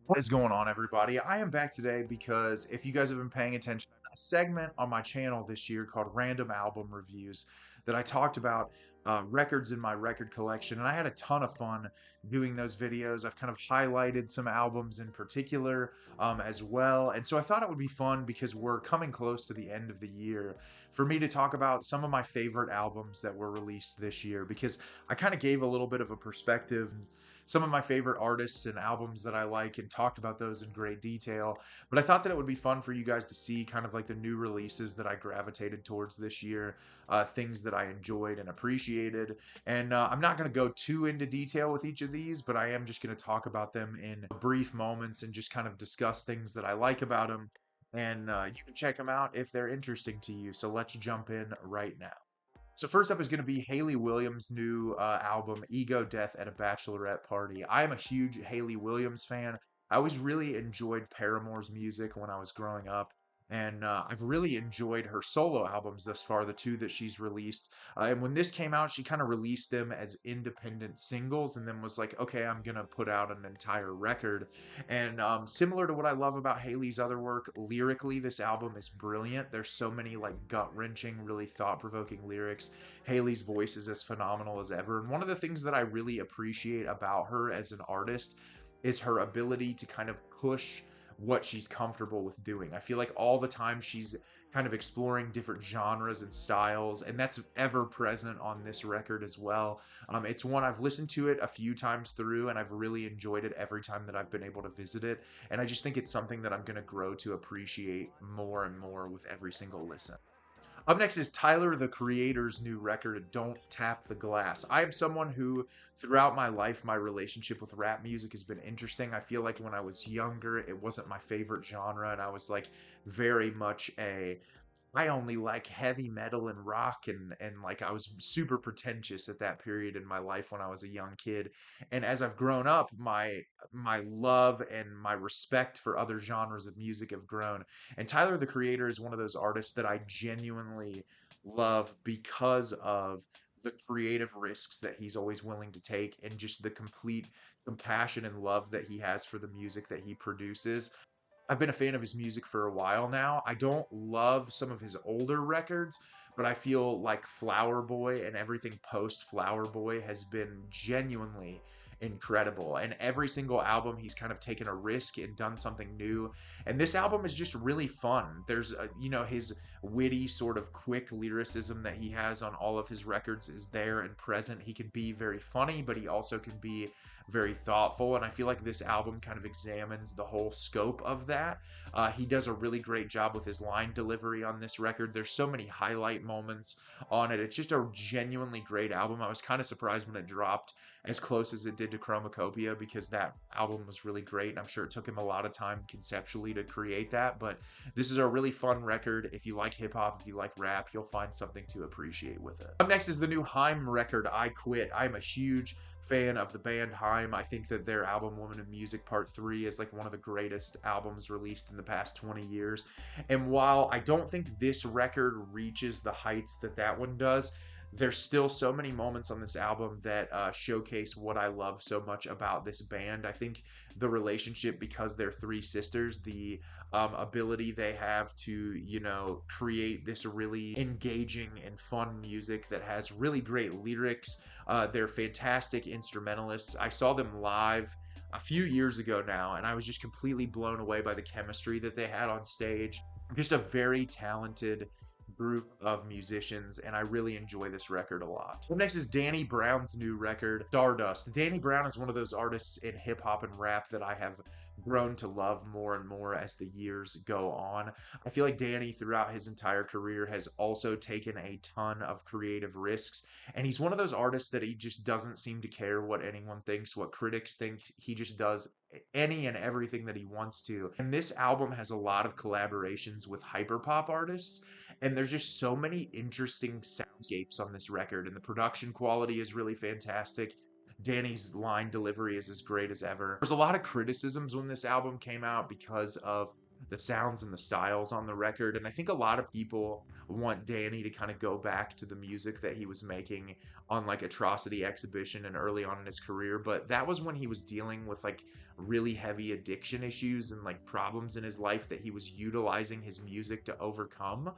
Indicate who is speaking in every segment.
Speaker 1: What is going on, everybody? I am back today because if you guys have been paying attention, a segment on my channel this year called Random Album Reviews that I talked about records in my record collection, and I had a ton of fun doing those videos. I've kind of highlighted some albums in particular as well, and so I thought it would be fun because we're coming close to the end of the year for me to talk about some of my favorite albums that were released this year because I kind of gave a little bit of a perspective, some of my favorite artists and albums that I like, and talked about those in great detail. But I thought that it would be fun for you guys to see kind of like the new releases that I gravitated towards this year, things that I enjoyed and appreciated. And I'm not going to go too into detail with each of these, but I am just going to talk about them in brief moments and just kind of discuss things that I like about them. And you can check them out if they're interesting to you. So let's jump in right now. So first up is going to be Hayley Williams' new album, Ego Death at a Bachelorette Party. I am a huge Hayley Williams fan. I always really enjoyed Paramore's music when I was growing up, and I've really enjoyed her solo albums thus far, the two that she's released. And when this came out, she kind of released them as independent singles and then was like, okay, I'm going to put out an entire record. And similar to what I love about Hayley's other work, lyrically, this album is brilliant. There's so many like gut-wrenching, really thought-provoking lyrics. Hayley's voice is as phenomenal as ever. And one of the things that I really appreciate about her as an artist is her ability to kind of push what she's comfortable with doing. I feel like all the time she's kind of exploring different genres and styles, and that's ever present on this record as well. It's one I've listened to it a few times through, and I've really enjoyed it every time that I've been able to visit it. And I just think it's something that I'm going to grow to appreciate more and more with every single listen. Up next is Tyler, the Creator's new record, Don't Tap the Glass. I am someone who, throughout my life, my relationship with rap music has been interesting. I feel like when I was younger, it wasn't my favorite genre, and I was like very much I only like heavy metal and rock, and like I was super pretentious at that period in my life when I was a young kid. And as I've grown up, my love and my respect for other genres of music have grown. And Tyler the Creator is one of those artists that I genuinely love because of the creative risks that he's always willing to take and just the complete compassion and love that he has for the music that he produces. I've been a fan of his music for a while now. I don't love some of his older records, but I feel like Flower Boy and everything post Flower Boy has been genuinely incredible. And every single album, he's kind of taken a risk and done something new. And this album is just really fun. There's, his witty, sort of quick lyricism that he has on all of his records is there and present. He can be very funny, but he also can be very thoughtful. And I feel like this album kind of examines the whole scope of that. He does a really great job with his line delivery on this record. There's so many highlight moments on it. It's just a genuinely great album. I was kind of surprised when it dropped as close as it did to Chromacopia because that album was really great. And I'm sure it took him a lot of time conceptually to create that. But this is a really fun record. If you like hip hop, if you like rap, you'll find something to appreciate with it. Up next is the new Haim record, I Quit. I'm a huge fan of the band Haim. I think that their album Woman in Music Part 3 is like one of the greatest albums released in the past 20 years. And while I don't think this record reaches the heights that that one does, there's still so many moments on this album that showcase what I love so much about this band. I think the relationship, because they're three sisters, the ability they have to, create this really engaging and fun music that has really great lyrics. They're fantastic instrumentalists. I saw them live a few years ago now, and I was just completely blown away by the chemistry that they had on stage. Just a very talented group of musicians, and I really enjoy this record a lot. Up next is Danny Brown's new record, Stardust. Danny Brown is one of those artists in hip hop and rap that I have grown to love more and more as the years go on. I feel like Danny, throughout his entire career, has also taken a ton of creative risks, and he's one of those artists that he just doesn't seem to care what anyone thinks, what critics think. He just does any and everything that he wants to. And this album has a lot of collaborations with hyperpop artists, and there's just so many interesting soundscapes on this record, and the production quality is really fantastic. Danny's line delivery is as great as ever. There's a lot of criticisms when this album came out because of the sounds and the styles on the record. And I think a lot of people want Danny to kind of go back to the music that he was making on like Atrocity Exhibition and early on in his career. But that was when he was dealing with like really heavy addiction issues and like problems in his life that he was utilizing his music to overcome.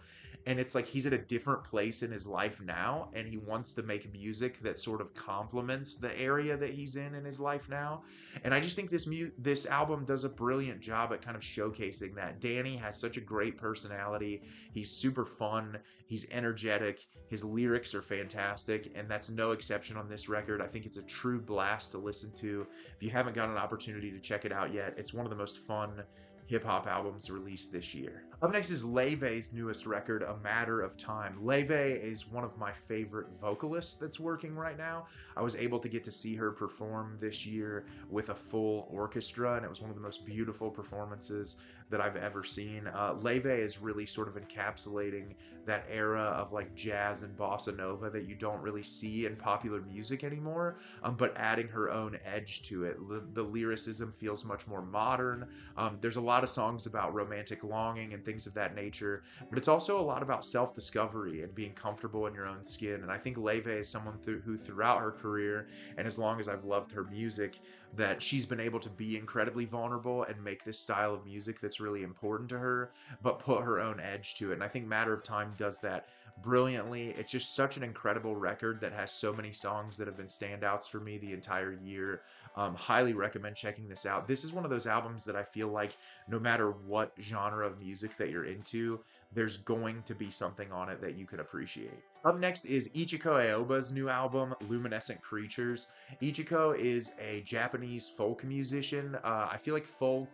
Speaker 1: And it's like he's at a different place in his life now, and he wants to make music that sort of complements the area that he's in his life now. And I just think this album does a brilliant job at kind of showcasing that. Danny has such a great personality. He's super fun. He's energetic. His lyrics are fantastic, and that's no exception on this record. I think it's a true blast to listen to. If you haven't got an opportunity to check it out yet, it's one of the most fun hip hop albums released this year. Up next is Laufey's newest record, A Matter of Time. Laufey is one of my favorite vocalists that's working right now. I was able to get to see her perform this year with a full orchestra, and it was one of the most beautiful performances that I've ever seen. Laufey is really sort of encapsulating that era of like jazz and bossa nova that you don't really see in popular music anymore, but adding her own edge to it. The lyricism feels much more modern. There's a lot of songs about romantic longing and things of that nature, but it's also a lot about self-discovery and being comfortable in your own skin. And I think Laufey is someone who throughout her career, and as long as I've loved her music, that she's been able to be incredibly vulnerable and make this style of music that's really important to her, but put her own edge to it. And I think Matter of Time does that brilliantly. It's just such an incredible record that has so many songs that have been standouts for me the entire year. Highly recommend checking this out. This is one of those albums that I feel like no matter what genre of music that you're into, there's going to be something on it that you could appreciate. Up next is Ichiko Aoba's new album, Luminescent Creatures. Ichiko is a Japanese folk musician. I feel like folk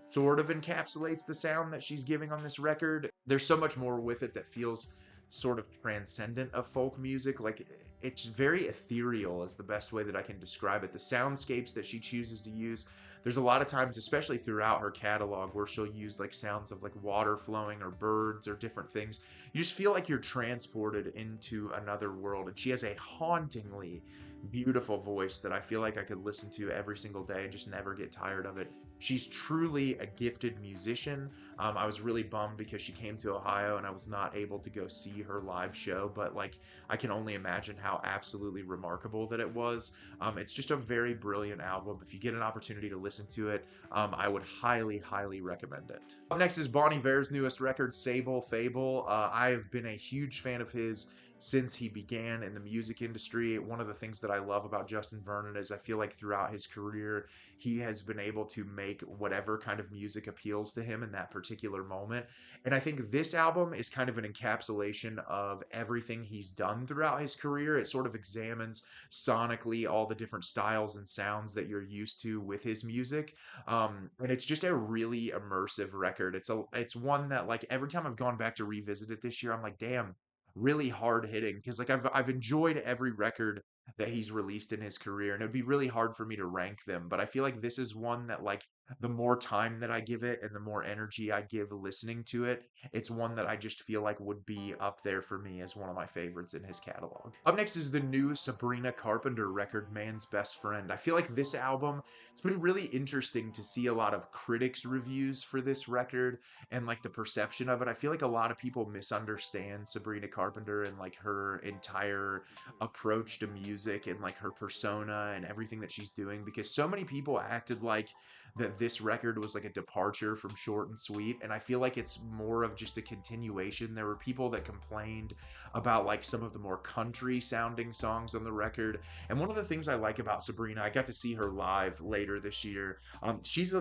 Speaker 1: sort of encapsulates the sound that she's giving on this record. There's so much more with it that feels sort of transcendent of folk music. Like it's very ethereal is the best way that I can describe it. The soundscapes that she chooses to use, there's a lot of times, especially throughout her catalog, where she'll use like sounds of like water flowing or birds or different things. You just feel like you're transported into another world. And she has a hauntingly beautiful voice that I feel like I could listen to every single day and just never get tired of it. She's truly a gifted musician. I was really bummed because she came to Ohio and I was not able to go see her live show, but like I can only imagine how absolutely remarkable that it was. It's just a very brilliant album. If you get an opportunity to listen to it, I would highly, highly recommend it. Up next is Bon Iver's newest record, Sable Fable. I have been a huge fan of his since he began in the music industry. One of the things that I love about Justin Vernon is I feel like throughout his career, he has been able to make whatever kind of music appeals to him in that particular moment. And I think this album is kind of an encapsulation of everything he's done throughout his career. It sort of examines sonically all the different styles and sounds that you're used to with his music. And it's just a really immersive record. It's one that like every time I've gone back to revisit it this year, I'm like, damn, really hard hitting, because like I've enjoyed every record that he's released in his career, and it would be really hard for me to rank them, but I feel like this is one that like the more time that I give it and the more energy I give listening to it, it's one that I just feel like would be up there for me as one of my favorites in his catalog. Up next is the new Sabrina Carpenter record, Man's Best Friend. I feel like this album, it's been really interesting to see a lot of critics reviews for this record and like the perception of it. I feel like a lot of people misunderstand Sabrina Carpenter and like her entire approach to music and like her persona and everything that she's doing, because so many people acted like that this record was like a departure from Short and Sweet, and I feel like it's more of just a continuation. There were people that complained about like some of the more country sounding songs on the record, and one of the things I like about Sabrina, I got to see her live later this year. She's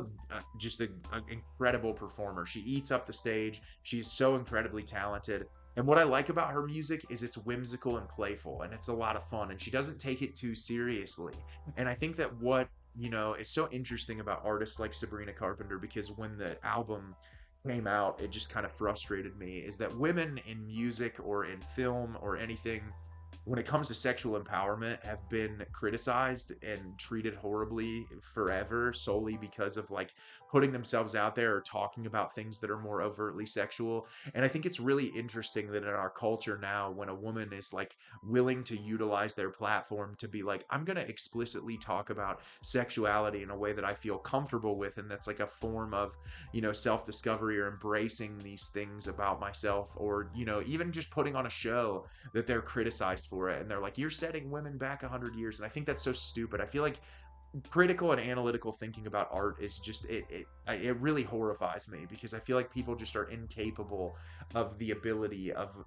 Speaker 1: just an incredible performer. She eats up the stage. She's so incredibly talented. And what I like about her music is it's whimsical and playful, and it's a lot of fun, and she doesn't take it too seriously. And I think that what, is so interesting about artists like Sabrina Carpenter, because when the album came out, it just kind of frustrated me, is that women in music or in film or anything, when it comes to sexual empowerment have been criticized and treated horribly forever solely because of like putting themselves out there or talking about things that are more overtly sexual. And I think it's really interesting that in our culture now, when a woman is like willing to utilize their platform to be like, I'm going to explicitly talk about sexuality in a way that I feel comfortable with, and that's like a form of, self discovery or embracing these things about myself, or, even just putting on a show that they're criticized for it. And they're like, you're setting women back 100 years. And I think that's so stupid. I feel like critical and analytical thinking about art is just it really horrifies me, because I feel like people just are incapable of the ability of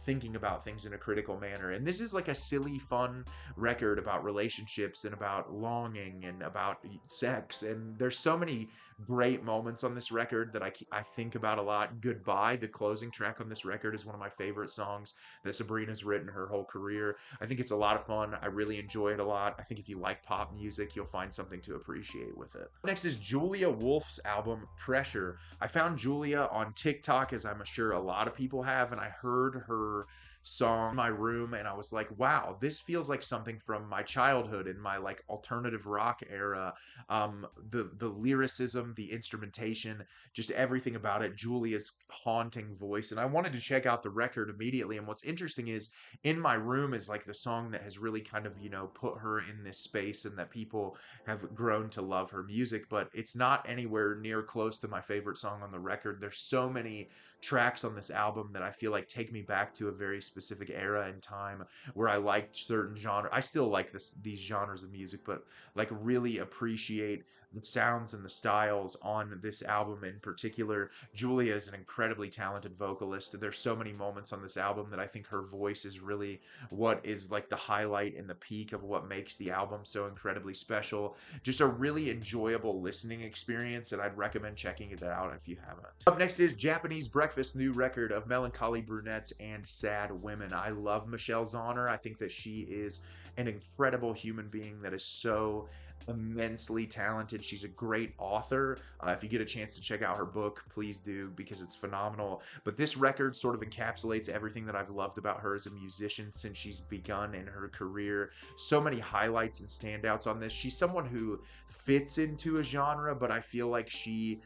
Speaker 1: thinking about things in a critical manner. And this is like a silly fun record about relationships and about longing and about sex, and there's so many great moments on this record that I think about a lot. Goodbye, the closing track on this record, is one of my favorite songs that Sabrina's written her whole career. I think it's a lot of fun. I really enjoy it a lot. I think if you like pop music, you'll find something to appreciate with it. Next is Julia Wolf's album Pressure. I found Julia on TikTok, as I'm sure a lot of people have, and I heard her song in my room and I was like, wow, this feels like something from my childhood in my like alternative rock era. The lyricism, the instrumentation, just everything about it, Julia's haunting voice. And I wanted to check out the record immediately. And what's interesting is In My Room is like the song that has really kind of, put her in this space, and that people have grown to love her music, but it's not anywhere near close to my favorite song on the record. There's so many tracks on this album that I feel like take me back to a very specific era in time where I liked certain genre. I still like these genres of music, but like really appreciate the sounds and the styles on this album in particular. Julia is an incredibly talented vocalist. There's so many moments on this album that I think her voice is really what is like the highlight and the peak of what makes the album so incredibly special. Just a really enjoyable listening experience, and I'd recommend checking it out if you haven't. Up next is Japanese Breakfast, new record of Melancholy Brunettes and Sad Women. I love Michelle Zauner. I think that she is an incredible human being that is so immensely talented. She's a great author. If you get a chance to check out her book, please do, because it's phenomenal. But this record sort of encapsulates everything that I've loved about her as a musician since she's begun in her career. So many highlights and standouts on this. She's someone who fits into a genre, but I feel like she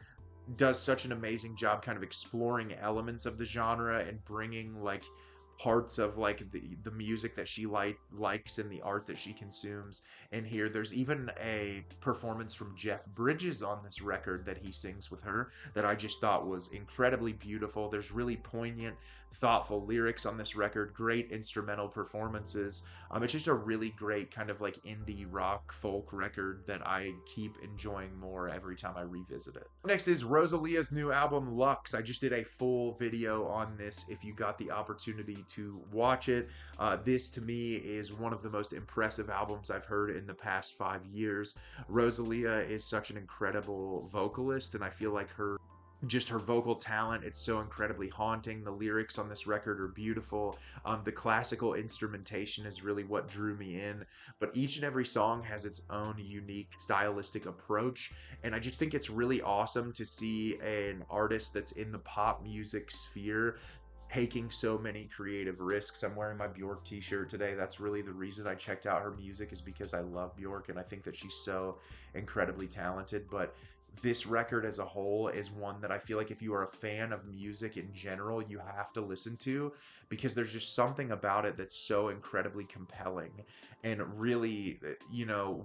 Speaker 1: does such an amazing job kind of exploring elements of the genre and bringing like parts of like the music that she likes and the art that she consumes. And here there's even a performance from Jeff Bridges on this record that he sings with her that I just thought was incredibly beautiful. There's really poignant, thoughtful lyrics on this record, great instrumental performances. It's just a really great kind of like indie rock folk record that I keep enjoying more every time I revisit it. Next is Rosalia's new album Lux. I just did a full video on this if you got the opportunity to watch it. This to me is one of the most impressive albums I've heard in the past 5 years. Rosalia is such an incredible vocalist, and I feel like her vocal talent, it's so incredibly haunting. The lyrics on this record are beautiful. The classical instrumentation is really what drew me in, but each and every song has its own unique stylistic approach, and I just think it's really awesome to see an artist that's in the pop music sphere taking so many creative risks. I'm wearing my Bjork t-shirt today. That's really the reason I checked out her music, is because I love Bjork and I think that she's so incredibly talented. But this record as a whole is one that I feel like if you are a fan of music in general, you have to listen to, because there's just something about it that's so incredibly compelling and really,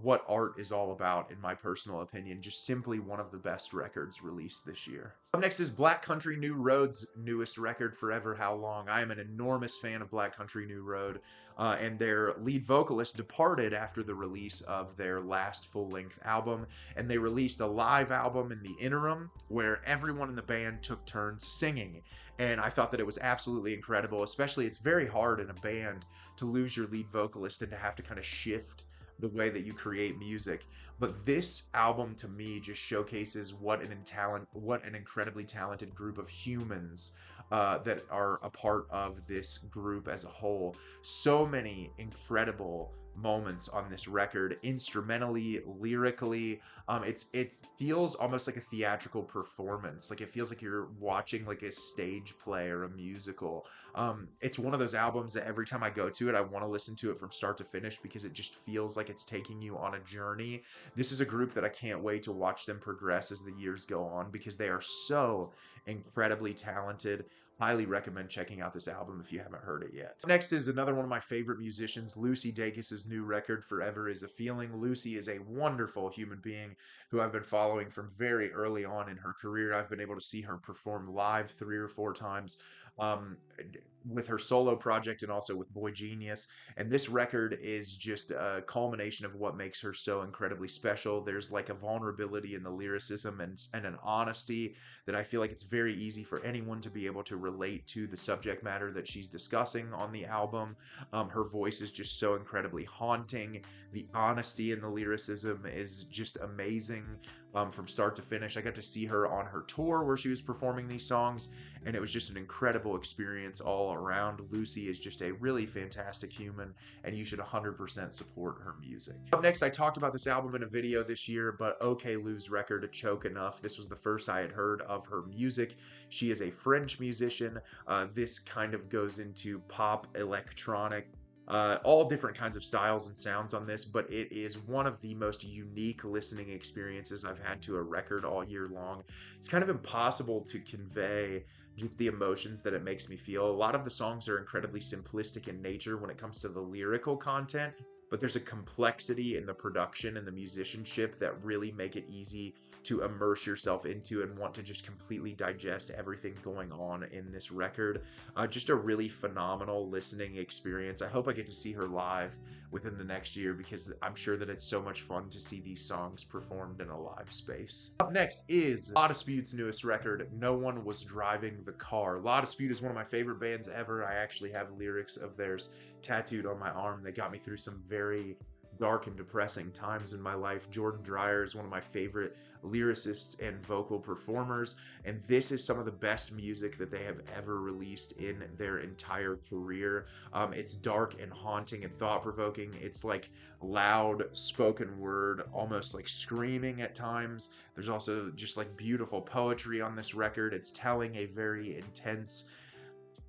Speaker 1: what art is all about, in my personal opinion. Just simply one of the best records released this year. Up next is Black Country New Road's newest record, Forever How Long. I am an enormous fan of Black Country New Road, and their lead vocalist departed after the release of their last full-length album, and they released a live album in the interim where everyone in the band took turns singing. And I thought that it was absolutely incredible. Especially, it's very hard in a band to lose your lead vocalist and to have to kind of shift the way that you create music. But this album to me just showcases what an incredibly talented group of humans that are a part of this group as a whole. So many incredible moments on this record, instrumentally, lyrically. It feels almost like a theatrical performance. Like it feels like you're watching like a stage play or a musical. It's one of those albums that every time I go to it, I want to listen to it from start to finish because it just feels like it's taking you on a journey. This is a group that I can't wait to watch them progress as the years go on because they are so incredibly talented. Highly recommend checking out this album if you haven't heard it yet. Next is another one of my favorite musicians, Lucy Dacus's new record, Forever Is a Feeling. Lucy is a wonderful human being who I've been following from very early on in her career. I've been able to see her perform live 3 or 4 times um, with her solo project and also with Boy Genius. And this record is just a culmination of what makes her so incredibly special. There's like a vulnerability in the lyricism and an honesty that I feel like it's very easy for anyone to be able to relate to the subject matter that she's discussing on the album. Her voice is just so incredibly haunting. The honesty in the lyricism is just amazing from start to finish. I got to see her on her tour where she was performing these songs, and it was just an incredible experience all around. Lucy is just a really fantastic human, and you should 100% support her music. Up next, I talked about this album in a video this year, but OK Lou's record, Choke Enough. This was the first I had heard of her music. She is a French musician. This kind of goes into pop, electronic, all different kinds of styles and sounds on this, but it is one of the most unique listening experiences I've had to a record all year long. It's kind of impossible to convey just the emotions that it makes me feel. A lot of the songs are incredibly simplistic in nature when it comes to the lyrical content, but there's a complexity in the production and the musicianship that really make it easy to immerse yourself into and want to just completely digest everything going on in this record. Just a really phenomenal listening experience. I hope I get to see her live within the next year because I'm sure that it's so much fun to see these songs performed in a live space. Up next is La Dispute's newest record, No One Was Driving the Car. La Dispute is one of my favorite bands ever. I actually have lyrics of theirs tattooed on my arm. They got me through some very dark and depressing times in my life. Jordan Dreyer is one of my favorite lyricists and vocal performers, and this is some of the best music that they have ever released in their entire career. It's dark and haunting and thought-provoking. It's like loud spoken word, almost like screaming at times. There's also just like beautiful poetry on this record. It's telling a very intense,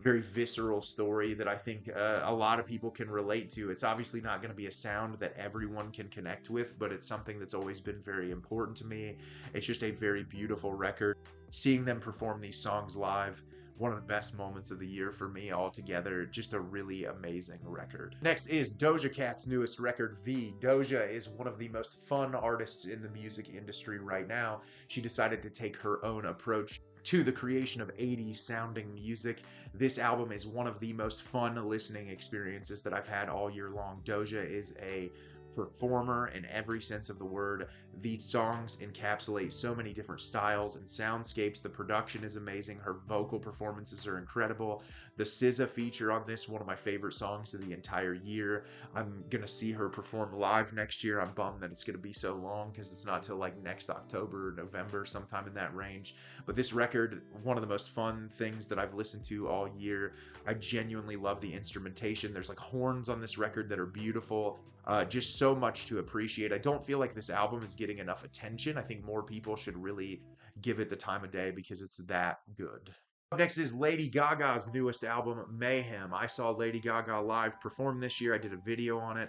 Speaker 1: very visceral story that I think a lot of people can relate to. It's obviously not going to be a sound that everyone can connect with, but it's something that's always been very important to me. It's just a very beautiful record. Seeing them perform these songs live, one of the best moments of the year for me altogether. Just a really amazing record. Next is Doja Cat's newest record, V. Doja is one of the most fun artists in the music industry right now. She decided to take her own approach to the creation of 80s sounding music. This album is one of the most fun listening experiences that I've had all year long. Doja is a performer in every sense of the word. These songs encapsulate so many different styles and soundscapes. The production is amazing. Her vocal performances are incredible. The SZA feature on this, one of my favorite songs of the entire year. I'm gonna see her perform live next year. I'm bummed that it's gonna be so long because it's not till like next October or November, sometime in that range. But this record, one of the most fun things that I've listened to all year. I genuinely love the instrumentation. There's like horns on this record that are beautiful. Just so much to appreciate. I don't feel like this album is getting enough attention. I think more people should really give it the time of day because it's that good. Up next is Lady Gaga's newest album, Mayhem. I saw Lady Gaga live perform this year. I did a video on it.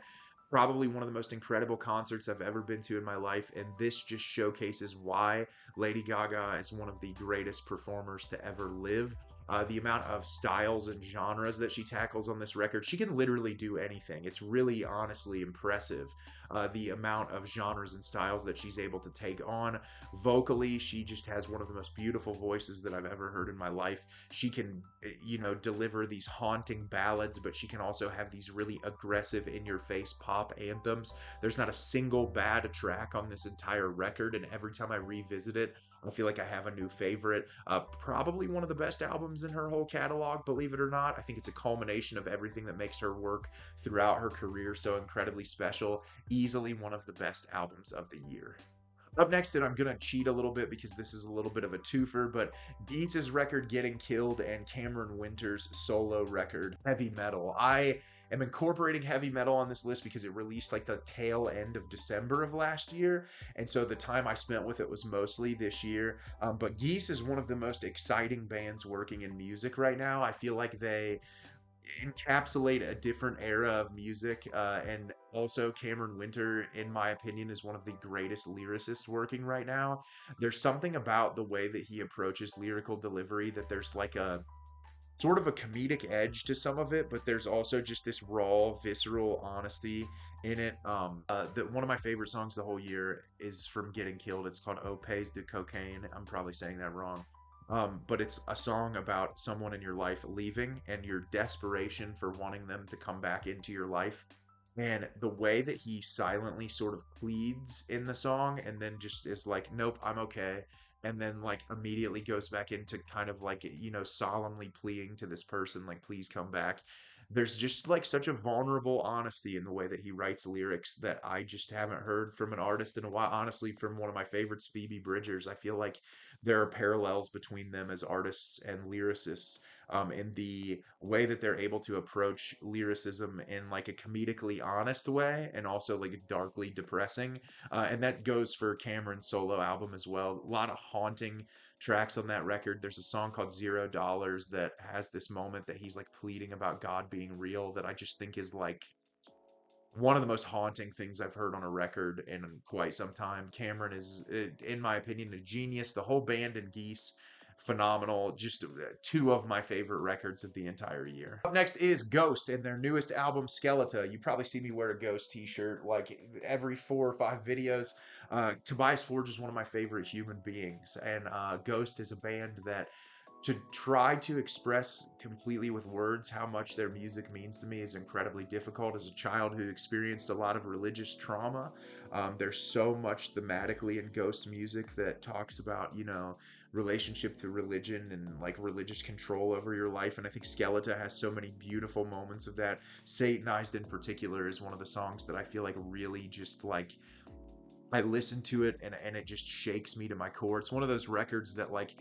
Speaker 1: Probably one of the most incredible concerts I've ever been to in my life, and this just showcases why Lady Gaga is one of the greatest performers to ever live. The amount of styles and genres that she tackles on this record, she can literally do anything. It's really honestly impressive. The amount of genres and styles that she's able to take on. Vocally, she just has one of the most beautiful voices that I've ever heard in my life. She can, deliver these haunting ballads, but she can also have these really aggressive, in-your-face pop anthems. There's not a single bad track on this entire record, and every time I revisit it, I feel like I have a new favorite. Probably one of the best albums in her whole catalog, believe it or not. I think it's a culmination of everything that makes her work throughout her career so incredibly special. Easily one of the best albums of the year. Up next, and I'm going to cheat a little bit because this is a little bit of a twofer, but Beats' record Getting Killed and Cameron Winter's solo record, Heavy Metal. I am incorporating heavy metal on this list because it released like the tail end of December of last year. And so the time I spent with it was mostly this year. But Geese is one of the most exciting bands working in music right now. I feel like they encapsulate a different era of music. And also, Cameron Winter, in my opinion, is one of the greatest lyricists working right now. There's something about the way that he approaches lyrical delivery that there's like a sort of a comedic edge to some of it, but there's also just this raw, visceral honesty in it. That one of my favorite songs the whole year is from Getting Killed. It's called "Oh Pays de Cocaine." I'm probably saying that wrong. But it's a song about someone in your life leaving and your desperation for wanting them to come back into your life. And the way that he silently sort of pleads in the song and then just is like, nope, I'm okay. And then like immediately goes back into kind of like, solemnly pleading to this person, like, please come back. There's just like such a vulnerable honesty in the way that he writes lyrics that I just haven't heard from an artist in a while. Honestly, from one of my favorites, Phoebe Bridgers, I feel like there are parallels between them as artists and lyricists, in the way that they're able to approach lyricism in like a comedically honest way and also like darkly depressing. And that goes for Cameron's solo album as well. A lot of haunting tracks on that record. There's a song called $0 that has this moment that he's like pleading about God being real that I just think is like one of the most haunting things I've heard on a record in quite some time. Cameron is, in my opinion, a genius. The whole band and Geese, phenomenal. Just two of my favorite records of the entire year. Up next is Ghost and their newest album, Skeleton. You probably see me wear a Ghost t-shirt like every 4 or 5 videos. Tobias Forge is one of my favorite human beings, and Ghost is a band that to try to express completely with words how much their music means to me is incredibly difficult. As a child who experienced a lot of religious trauma, there's so much thematically in Ghost music that talks about, relationship to religion and like religious control over your life. And I think Skeleton has so many beautiful moments of that. Satanized in particular is one of the songs that I feel like really just like I listen to it and it just shakes me to my core. It's one of those records that like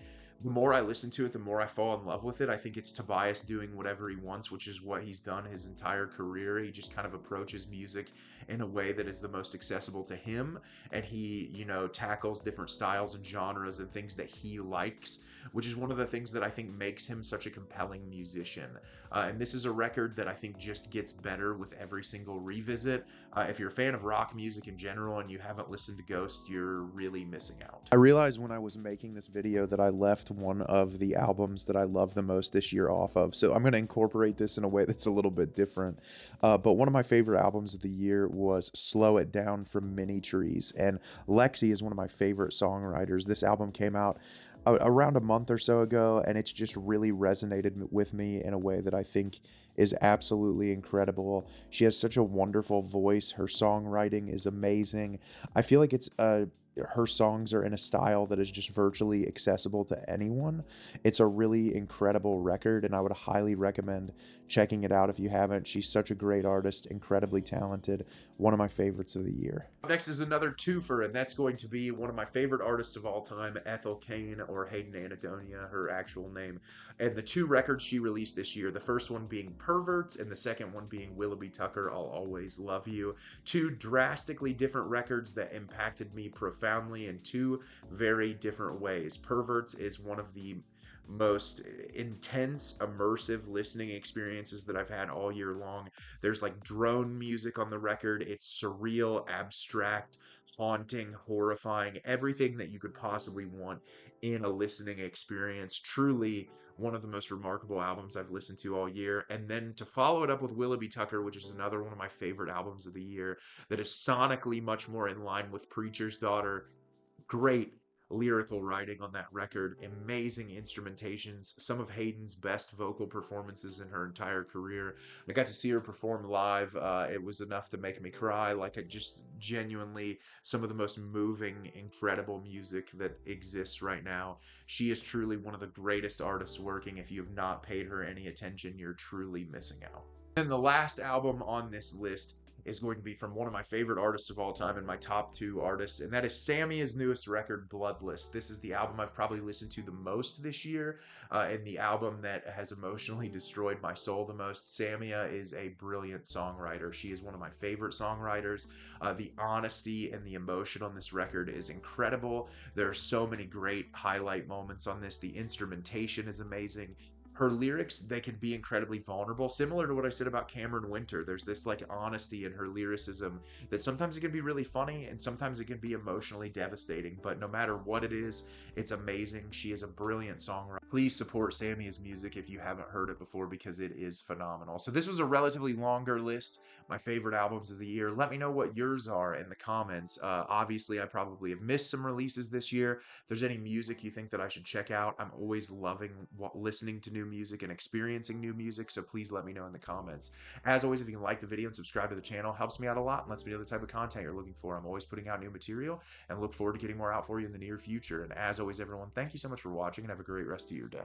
Speaker 1: the more I listen to it, the more I fall in love with it. I think it's Tobias doing whatever he wants, which is what he's done his entire career. He just kind of approaches music in a way that is the most accessible to him. And he, tackles different styles and genres and things that he likes, which is one of the things that I think makes him such a compelling musician. And this is a record that I think just gets better with every single revisit. If you're a fan of rock music in general and you haven't listened to Ghost, you're really missing out.
Speaker 2: I realized when I was making this video that I left one of the albums that I love the most this year off of. So I'm going to incorporate this in a way that's a little bit different. But one of my favorite albums of the year was Slow It Down from Mini Trees. And Lexi is one of my favorite songwriters. This album came out around a month or so ago, and it's just really resonated with me in a way that I think is absolutely incredible. She has such a wonderful voice. Her songwriting is amazing. I feel like her songs are in a style that is just virtually accessible to anyone. It's a really incredible record, and I would highly recommend checking it out if you haven't. She's such a great artist, incredibly talented, one of my favorites of the year.
Speaker 1: Next is another twofer, and that's going to be one of my favorite artists of all time, Ethel Cain, or Hayden Anadonia, her actual name. And the 2 records she released this year, the first one being Perverts, and the second one being Willoughby Tucker, I'll Always Love You. 2 drastically different records that impacted me profoundly in 2 very different ways. Perverts is one of the most intense, immersive listening experiences that I've had all year long. There's like drone music on the record. It's surreal, abstract, haunting, horrifying, everything that you could possibly want in a listening experience. Truly one of the most remarkable albums I've listened to all year. And then to follow it up with Willoughby Tucker, which is another one of my favorite albums of the year, that is sonically much more in line with Preacher's Daughter. Great lyrical writing on that record, amazing instrumentations, some of Hayden's best vocal performances in her entire career. I got to see her perform live. It was enough to make me cry. Like, I just genuinely, some of the most moving, incredible music that exists right now. She is truly one of the greatest artists working. If you have not paid her any attention, you're truly missing out. And the last album on this list is going to be from one of my favorite artists of all time and my top two artists, and that is Samia's newest record, Bloodless. This is the album I've probably listened to the most this year, and the album that has emotionally destroyed my soul the most. Samia is a brilliant songwriter. She is one of my favorite songwriters. The honesty and the emotion on this record is incredible. There are so many great highlight moments on this. The instrumentation is amazing. Her lyrics, they can be incredibly vulnerable, similar to what I said about Cameron Winter. There's this like honesty in her lyricism that sometimes it can be really funny and sometimes it can be emotionally devastating, but no matter what it is, it's amazing. She is a brilliant songwriter. Please support Samia's music if you haven't heard it before, because it is phenomenal. So this was a relatively longer list, my favorite albums of the year. Let me know what yours are in the comments. Obviously I probably have missed some releases this year. If there's any music you think that I should check out, I'm always loving listening to new music and experiencing new music, so please let me know in the comments. As always, if you can like the video and subscribe to the channel, helps me out a lot and lets me know the type of content you're looking for. I'm always putting out new material and look forward to getting more out for you in the near future. And as always, everyone, thank you so much for watching and have a great rest of your day.